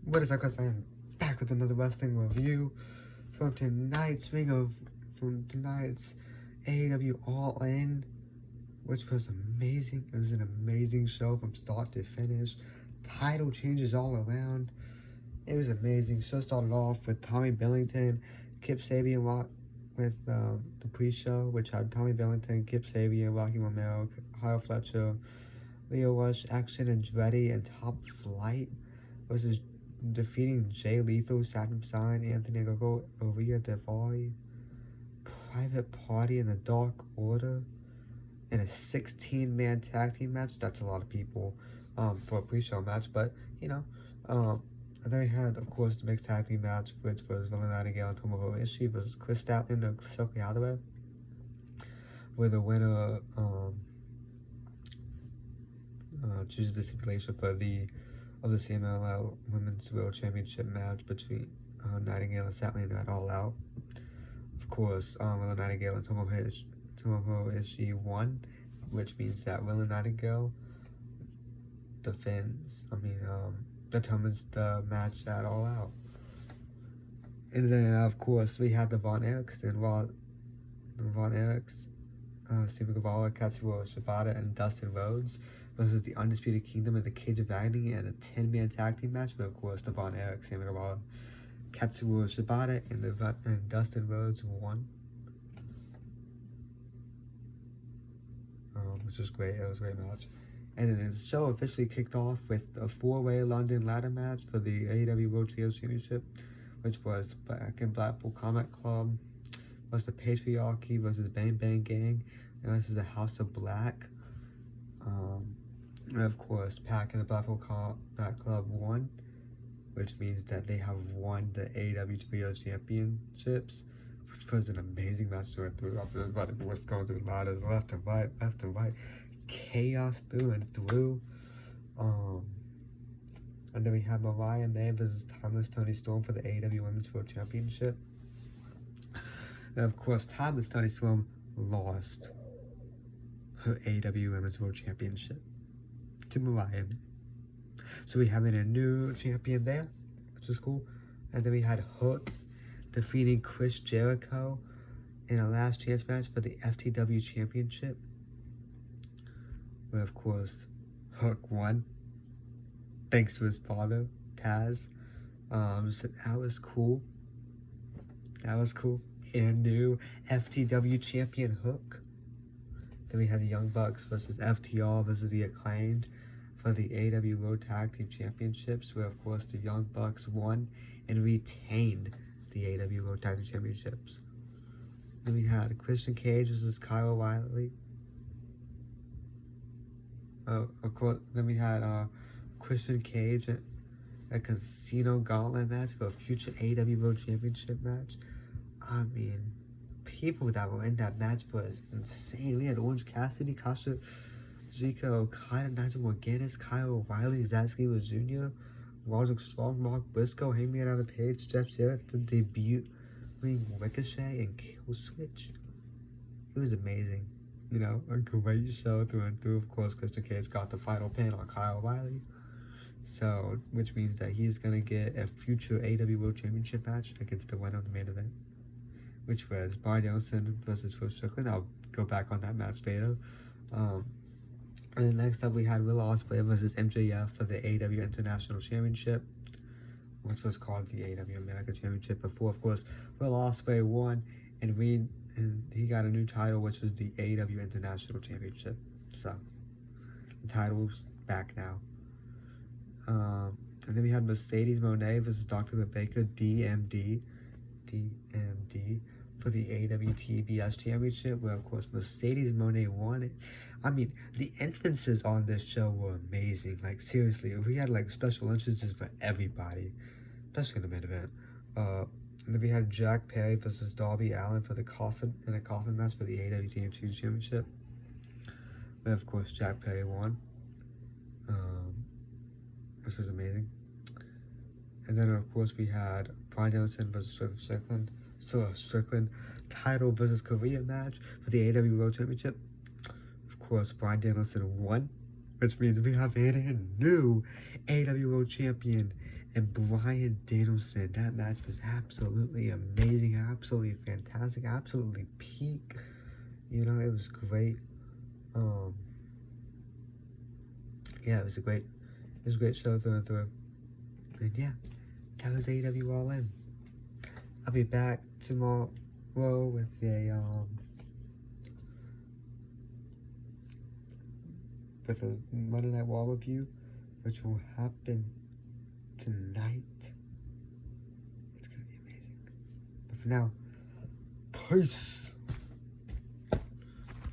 What is up, guys? I am back with another wrestling review from tonight's AEW All In, which was amazing. It was an amazing show from start to finish. Title changes all around. It was amazing. Show started off with Tommy Billington, Kip Sabian with the pre-show, which had Tommy Billington, Kip Sabian, Rocky Romero, Kyle Fletcher, Lio Rush, Action Andretti, and Top Flight versus defeating Jay Lethal, Saturn Sign, Anthony Gogo, Maria Daivari, Private Party, and the Dark Order in a 16-man tag team match. That's a lot of people for a pre-show match, but and then we had, of course, the mixed tag team match, which was Villain Nightingale and Tomohiro Ishii versus Chris Statlander and Silky Hathaway, where the winner chooses the stipulation for the CMLL Women's World Championship match between Nightingale and Statlander at All Out. Of course, Villain Nightingale and Tomohiro Ishii won, which means that Villain Nightingale determines the match at All Out. And then, of course, we had the Von Erichs, Steven Guevara, Katsuyori Shibata, and Dustin Rhodes versus the Undisputed Kingdom and the Cage of Agony in a 10-man tag team match. But of course, the Von Erichs, Steven Guevara, Katsuyori Shibata, and Dustin Rhodes won. Which was great. It was a great match. And then the show officially kicked off with a 4-way London ladder match for the AEW World Trios Championship, which was back in Blackpool Combat Club versus the Patriarchy versus Bang Bang Gang versus the House of Black. And of course, Pac and the Blackpool Combat Club won, which means that they have won the AEW Trios Championships, which was an amazing match to through. Everybody was going through ladders left and right. Chaos through and through. And then we had Mariah May versus Timeless Toni Storm for the AEW Women's World Championship. And of course, Timeless Toni Storm lost her AEW Women's World Championship to Mariah May. So we have a new champion there, which is cool. And then we had Hook defeating Chris Jericho in a last chance match for the FTW Championship, where of course Hook won thanks to his father, Taz. So that was cool. And new FTW champion Hook. Then we had the Young Bucks versus FTR versus the Acclaimed for the AEW World Tag Team Championships, where of course the Young Bucks won and retained the AEW World Tag Team Championships. Then we had Christian Cage versus Kyle O'Reilly. Of course, then we had Christian Cage at a Casino Gauntlet match for a future AEW World Championship match. I mean, people that were in that match was insane. We had Orange Cassidy, Kasha Zika Okada, Nigel Morganis, Kyle O'Reilly, Zack Sabre Jr., Roderick Strong, Mark Briscoe, Hangman Adam Page, Jeff Jarrett, the debut Ricochet, and Kill Switch. It was amazing. A great show through and through. Of course, Christian Cage got the final pin on Kyle O'Reilly. So, which means that he's going to get a future AEW World Championship match against the winner of the main event, which was Bryan Danielson versus Will Strickland. I'll go back on that match later. And then next up, we had Will Ospreay versus MJF for the AEW International Championship, which was called the AEW American Championship before. Of course, Will Ospreay won, and he got a new title, which was the AEW International Championship. So, the title's back now. And then we had Mercedes Moné versus Dr. Rebecca DMD for the AEW TBS Championship, where of course Mercedes Moné won it. I mean, the entrances on this show were amazing. Like, seriously, we had like special entrances for everybody, especially in the main event. And then we had Jack Perry versus Darby Allin for the coffin match for the AEW TNT Championship, where of course Jack Perry won, which was amazing. And then of course we had Bryan Danielson versus Strickland title versus career match for the AEW World Championship. Of course, Bryan Danielson won, which means we have a new AEW World Champion and Bryan Danielson. That match was absolutely amazing, absolutely fantastic, absolutely peak. You know, it was great. Yeah, it was a great show through and through. And yeah, that was AEW All In. I'll be back tomorrow with a Monday Night Raw review, which will happen tonight. It's gonna be amazing. But for now, peace.